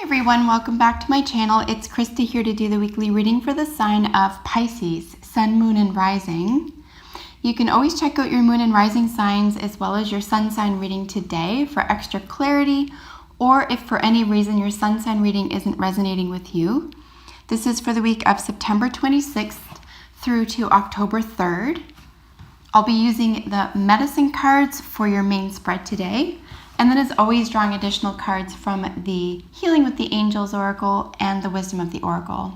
everyone, welcome back to my channel. It's Krista here to do the weekly reading for the sign of Pisces, Sun, Moon, and Rising. You can always check out your Moon and Rising signs as well as your Sun sign reading today for extra clarity, or if for any reason your Sun sign reading isn't resonating with you. This is for the week of September 26th through to October 3rd. I'll be using the medicine cards for your main spread today. And then as always, drawing additional cards from the Healing with the Angels Oracle and the Wisdom of the Oracle.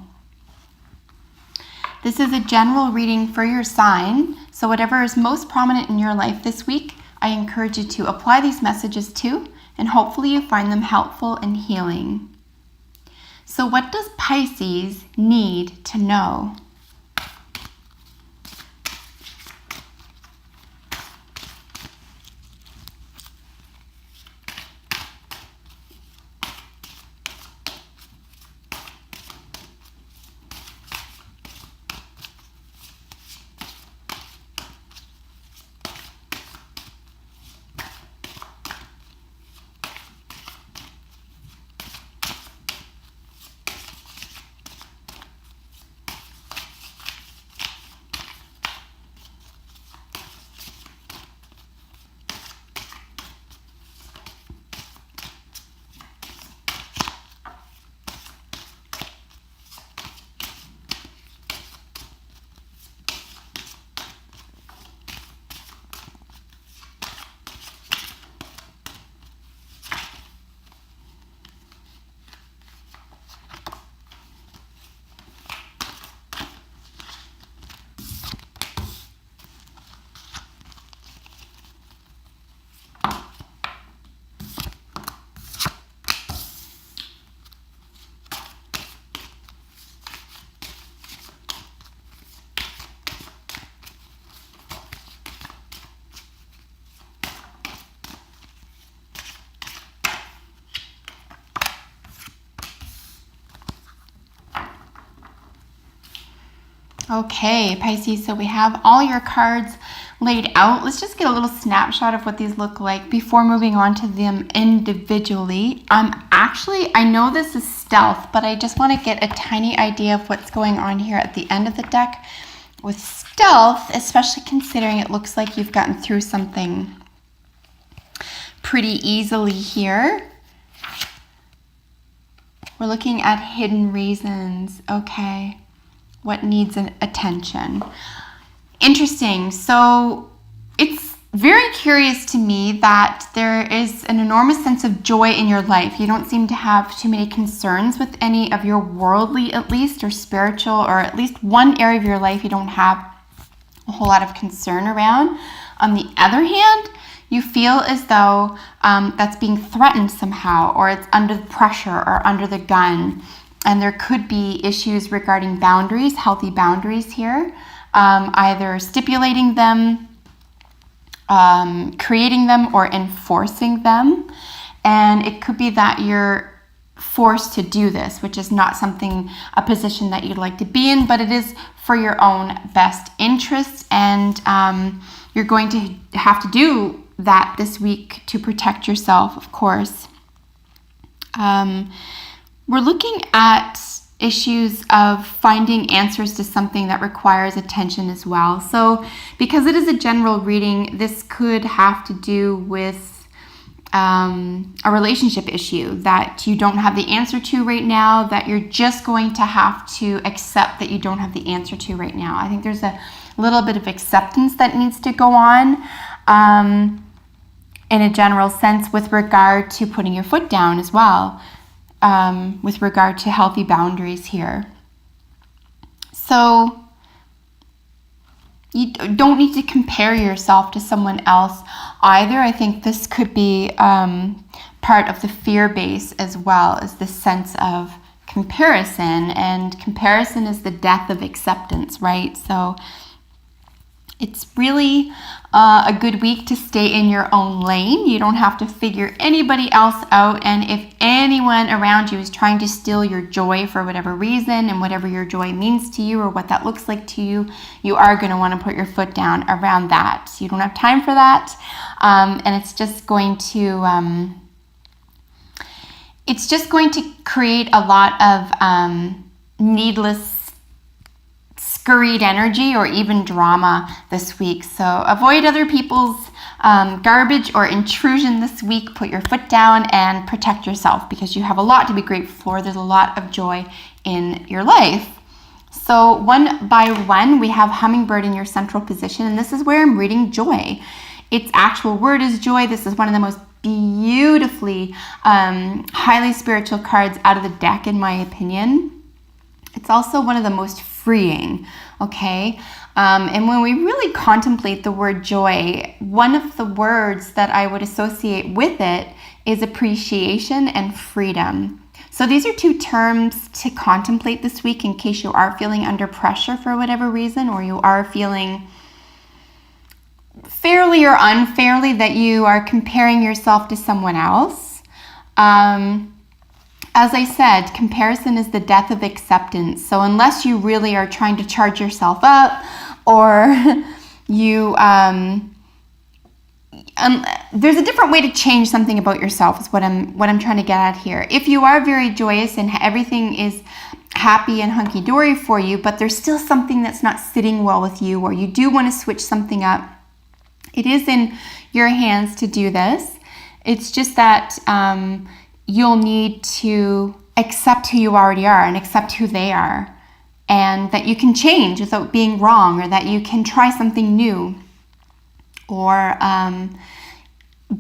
This is a general reading for your sign, so whatever is most prominent in your life this week, I encourage you to apply these messages to, and hopefully you find them helpful and healing. So what does Pisces need to know? Okay, Pisces, so we have all your cards laid out. Let's just get a little snapshot of what these look like before moving on to them individually. I know this is stealth, but I just want to get a tiny idea of what's going on here at the end of the deck with stealth, especially considering it looks like you've gotten through something pretty easily here. We're looking at hidden reasons. Okay. What needs attention? Interesting. So it's very curious to me that there is an enormous sense of joy in your life. You don't seem to have too many concerns with any of your worldly, at least, or spiritual, or at least one area of your life you don't have a whole lot of concern around. On the other hand, you feel as though that's being threatened somehow, or it's under the pressure or under the gun. And there could be issues regarding boundaries, healthy boundaries here, either stipulating them, creating them, or enforcing them. And it could be that you're forced to do this, which is not a position that you'd like to be in, but it is for your own best interest. And you're going to have to do that this week to protect yourself, of course. We're looking at issues of finding answers to something that requires attention as well. So because it is a general reading, this could have to do with a relationship issue that you don't have the answer to right now, that you're just going to have to accept that you don't have the answer to right now. I think there's a little bit of acceptance that needs to go on in a general sense with regard to putting your foot down as well. With regard to healthy boundaries here. So you don't need to compare yourself to someone else either. I think this could be part of the fear base as well, as this sense of comparison, and comparison is the death of acceptance, right? So it's really a good week to stay in your own lane. You don't have to figure anybody else out. And if anyone around you is trying to steal your joy for whatever reason, and whatever your joy means to you or what that looks like to you, you are going to want to put your foot down around that. You don't have time for that. And it's just going to it's just going to create a lot of needless scurried energy or even drama this week. So avoid other people's garbage or intrusion this week. Put your foot down and protect yourself, because you have a lot to be grateful for. There's a lot of joy in your life. So one by one, we have hummingbird in your central position, and this is where I'm reading joy. Its actual word is joy. This is one of the most beautifully highly spiritual cards out of the deck, in my opinion. It's also one of the most freeing, okay? And when we really contemplate the word joy, one of the words that I would associate with it is appreciation and freedom. So these are two terms to contemplate this week in case you are feeling under pressure for whatever reason, or you are feeling fairly or unfairly that you are comparing yourself to someone else. As I said, comparison is the death of acceptance. So unless you really are trying to charge yourself up, or you there's a different way to change something about yourself is what I'm trying to get at here. If you are very joyous and everything is happy and hunky-dory for you, but there's still something that's not sitting well with you, or you do want to switch something up, it is in your hands to do this. It's just that you'll need to accept who you already are and accept who they are, and that you can change without being wrong, or that you can try something new, or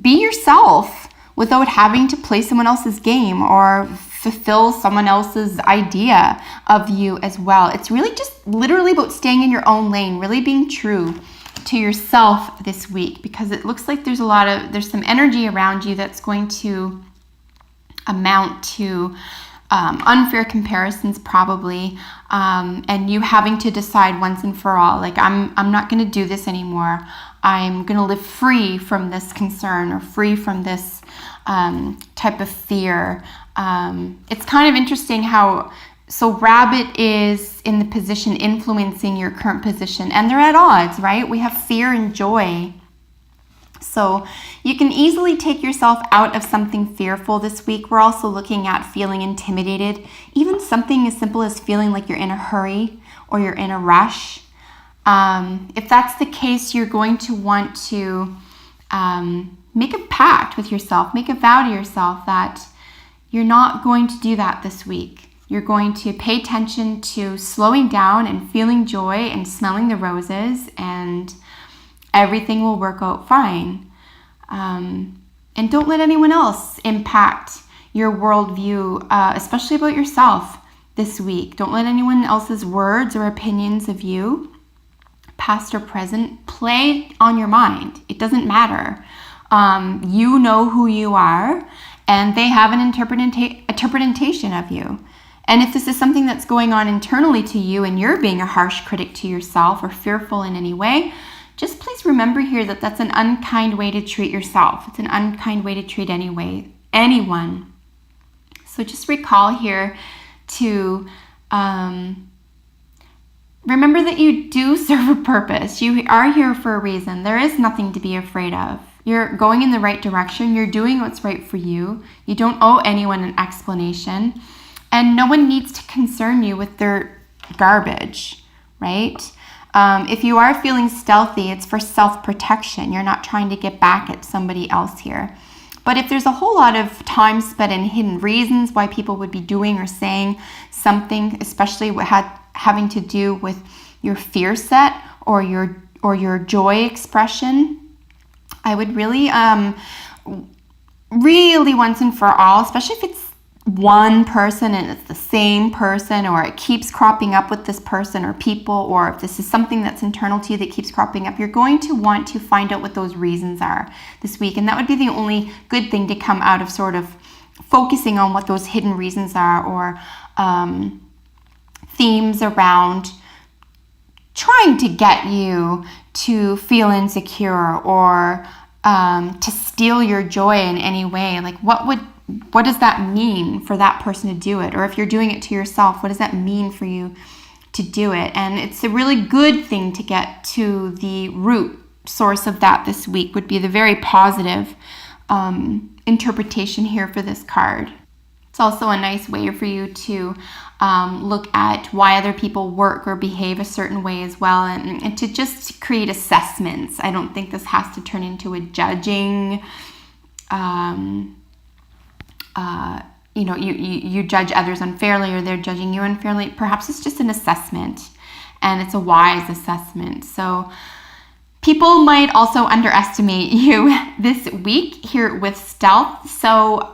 be yourself without having to play someone else's game or fulfill someone else's idea of you as well. It's really just literally about staying in your own lane, really being true to yourself this week, because it looks like there's some energy around you that's going to amount to unfair comparisons probably, and you having to decide once and for all, like, I'm not going to do this anymore. I'm going to live free from this concern, or free from this type of fear. It's kind of interesting how, so rabbit is in the position influencing your current position, and they're at odds, right? We have fear and joy. So you can easily take yourself out of something fearful this week. We're also looking at feeling intimidated, even something as simple as feeling like you're in a hurry or you're in a rush. If that's the case, you're going to want to make a pact with yourself, make a vow to yourself that you're not going to do that this week. You're going to pay attention to slowing down and feeling joy and smelling the roses, and everything will work out fine. And don't let anyone else impact your worldview, especially about yourself this week. Don't let anyone else's words or opinions of you, past or present, play on your mind. It doesn't matter. You know who you are, and they have an interpretation of you. And if this is something that's going on internally to you, and you're being a harsh critic to yourself or fearful in any way, just please remember here that that's an unkind way to treat yourself. It's an unkind way to treat anyone. So just recall here to remember that you do serve a purpose. You are here for a reason. There is nothing to be afraid of. You're going in the right direction. You're doing what's right for you. You don't owe anyone an explanation. And no one needs to concern you with their garbage, right? If you are feeling stealthy, it's for self-protection. You're not trying to get back at somebody else here. But if there's a whole lot of time spent in hidden reasons why people would be doing or saying something, especially what having to do with your fear set or your joy expression, I would really, really once and for all, especially if it's one person and it's the same person, or it keeps cropping up with this person or people, or if this is something that's internal to you that keeps cropping up, you're going to want to find out what those reasons are this week. And that would be the only good thing to come out of sort of focusing on what those hidden reasons are, or themes around trying to get you to feel insecure, or to steal your joy in any way. Like, what does that mean for that person to do it? Or if you're doing it to yourself, what does that mean for you to do it? And it's a really good thing to get to the root source of that this week, would be the very positive interpretation here for this card. It's also a nice way for you to look at why other people work or behave a certain way as well, and to just create assessments. I don't think this has to turn into a judging, you judge others unfairly or they're judging you unfairly. Perhaps it's just an assessment, and it's a wise assessment. So people might also underestimate you this week here with stealth. So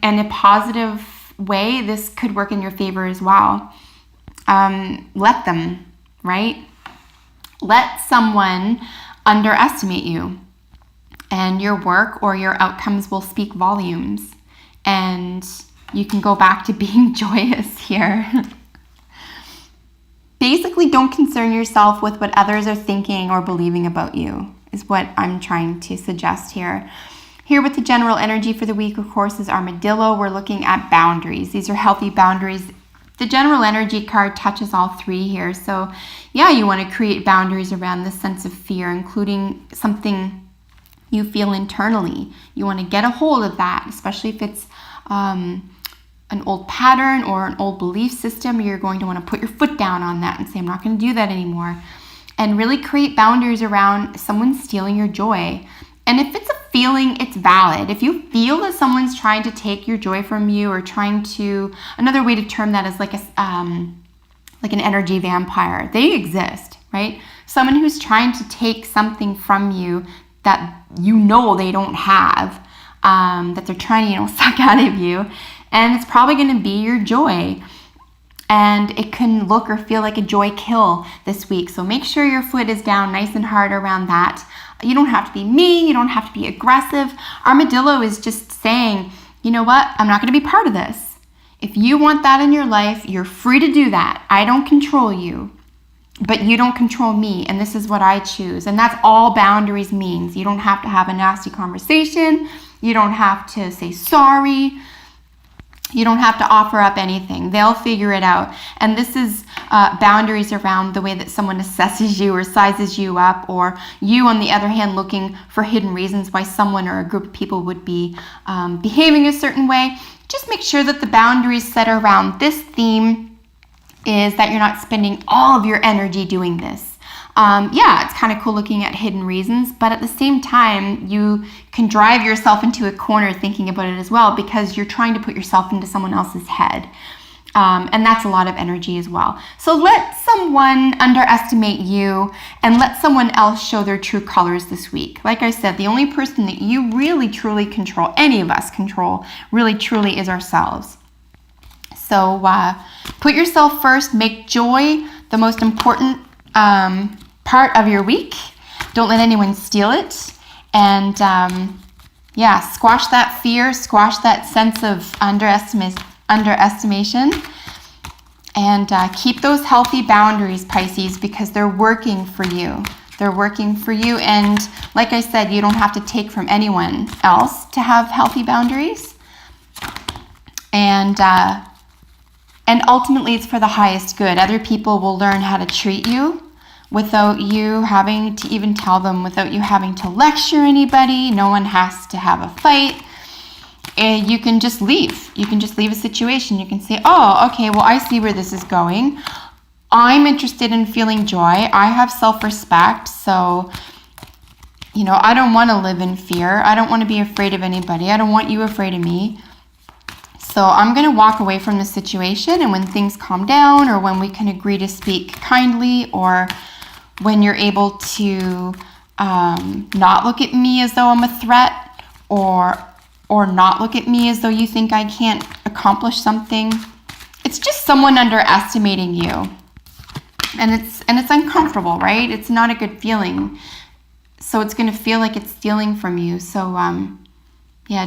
in a positive way, this could work in your favor as well. Let them, right? Let someone underestimate you, and your work or your outcomes will speak volumes. And you can go back to being joyous here. Basically, don't concern yourself with what others are thinking or believing about you, is what I'm trying to suggest here. Here with the general energy for the week, of course, is Armadillo. We're looking at boundaries. These are healthy boundaries. The general energy card touches all three here. So yeah, you want to create boundaries around this sense of fear, including something you feel internally. You want to get a hold of that, especially if it's an old pattern or an old belief system. You're going to want to put your foot down on that and say, I'm not going to do that anymore. And really create boundaries around someone stealing your joy. And if it's a feeling, it's valid. If you feel that someone's trying to take your joy from you, or trying to, another way to term that is like an energy vampire. They exist, right? Someone who's trying to take something from you that you know they don't have, that they're trying to, suck out of you. And it's probably going to be your joy. And it can look or feel like a joy kill this week. So make sure your foot is down nice and hard around that. You don't have to be mean. You don't have to be aggressive. Armadillo is just saying, you know what? I'm not going to be part of this. If you want that in your life, you're free to do that. I don't control you, but you don't control me. And this is what I choose. And that's all boundaries means. You don't have to have a nasty conversation. You don't have to say sorry. You don't have to offer up anything. They'll figure it out. And this is boundaries around the way that someone assesses you or sizes you up, or you, on the other hand, looking for hidden reasons why someone or a group of people would be behaving a certain way. Just make sure that the boundaries set around this theme is that you're not spending all of your energy doing this. It's kind of cool looking at hidden reasons, but at the same time, you can drive yourself into a corner thinking about it as well, because you're trying to put yourself into someone else's head. And that's a lot of energy as well. So let someone underestimate you and let someone else show their true colors this week. Like I said, the only person that you really truly control, any of us control, really truly is ourselves. So put yourself first, make joy the most important part of your week. Don't let anyone steal it. And squash that fear, squash that sense of underestimation, and keep those healthy boundaries, Pisces, because they're working for you. They're working for you. And like I said, you don't have to take from anyone else to have healthy boundaries. And ultimately, it's for the highest good. Other people will learn how to treat you without you having to even tell them, without you having to lecture anybody. No one has to have a fight. And you can just leave. You can just leave a situation. You can say, oh, okay, well, I see where this is going. I'm interested in feeling joy. I have self-respect. So, I don't want to live in fear. I don't want to be afraid of anybody. I don't want you afraid of me. So I'm going to walk away from the situation, and when things calm down, or when we can agree to speak kindly, or when you're able to not look at me as though I'm a threat, or not look at me as though you think I can't accomplish something. It's just someone underestimating you. And it's uncomfortable, right? It's not a good feeling. So it's going to feel like it's stealing from you. So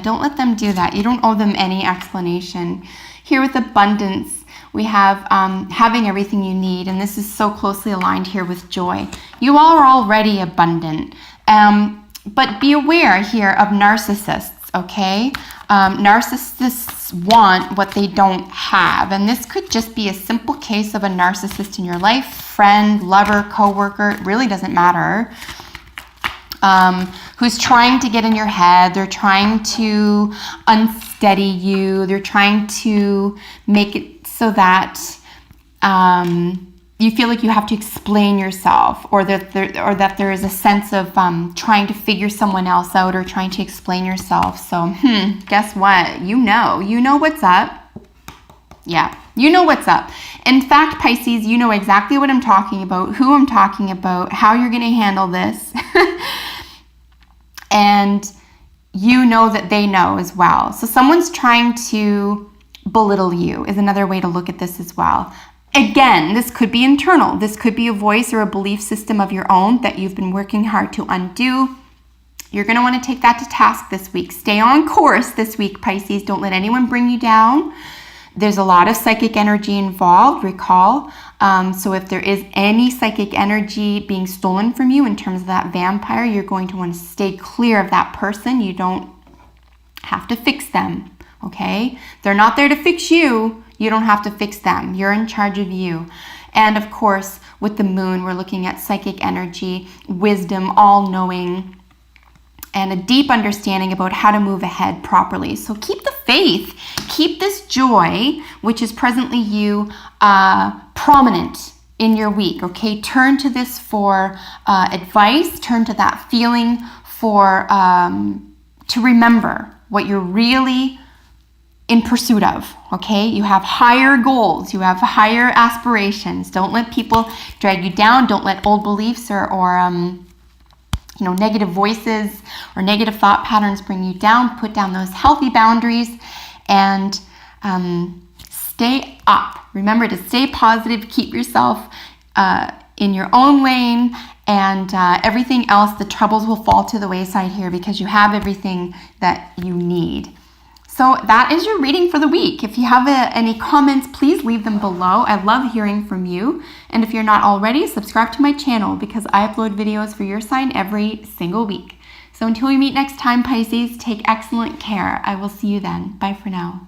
don't let them do that. You don't owe them any explanation. Here with abundance, we have having everything you need, and this is so closely aligned here with joy. You all are already abundant, but be aware here of narcissists, okay? Narcissists want what they don't have, and this could just be a simple case of a narcissist in your life, friend, lover, coworker. It really doesn't matter. who's trying to get in your head. They're trying to unsteady you. They're trying to make it so that you feel like you have to explain yourself, or that there is a sense of trying to figure someone else out or trying to explain yourself. So, guess what? You know what's up. Yeah, you know what's up. In fact, Pisces, you know exactly what I'm talking about, who I'm talking about, how you're going to handle this. And you know that they know as well. So someone's trying to belittle you is another way to look at this as well. Again, this could be internal. This could be a voice or a belief system of your own that you've been working hard to undo. You're going to want to take that to task this week. Stay on course this week, Pisces. Don't let anyone bring you down. There's a lot of psychic energy involved, recall. So if there is any psychic energy being stolen from you in terms of that vampire, you're going to want to stay clear of that person. You don't have to fix them, okay? They're not there to fix you. You don't have to fix them. You're in charge of you. And of course, with the moon, we're looking at psychic energy, wisdom, all-knowing, and a deep understanding about how to move ahead properly. So keep the faith, keep this joy, which is presently you, prominent in your week, okay? Turn to this for advice, turn to that feeling for, to remember what you're really in pursuit of, okay? You have higher goals, you have higher aspirations. Don't let people drag you down. Don't let old beliefs or negative voices or negative thought patterns bring you down. Put down those healthy boundaries and stay up. Remember to stay positive, keep yourself in your own lane, and everything else, the troubles will fall to the wayside here because you have everything that you need. So that is your reading for the week. If you have any comments, please leave them below. I love hearing from you. And if you're not already, subscribe to my channel because I upload videos for your sign every single week. So until we meet next time, Pisces, take excellent care. I will see you then. Bye for now.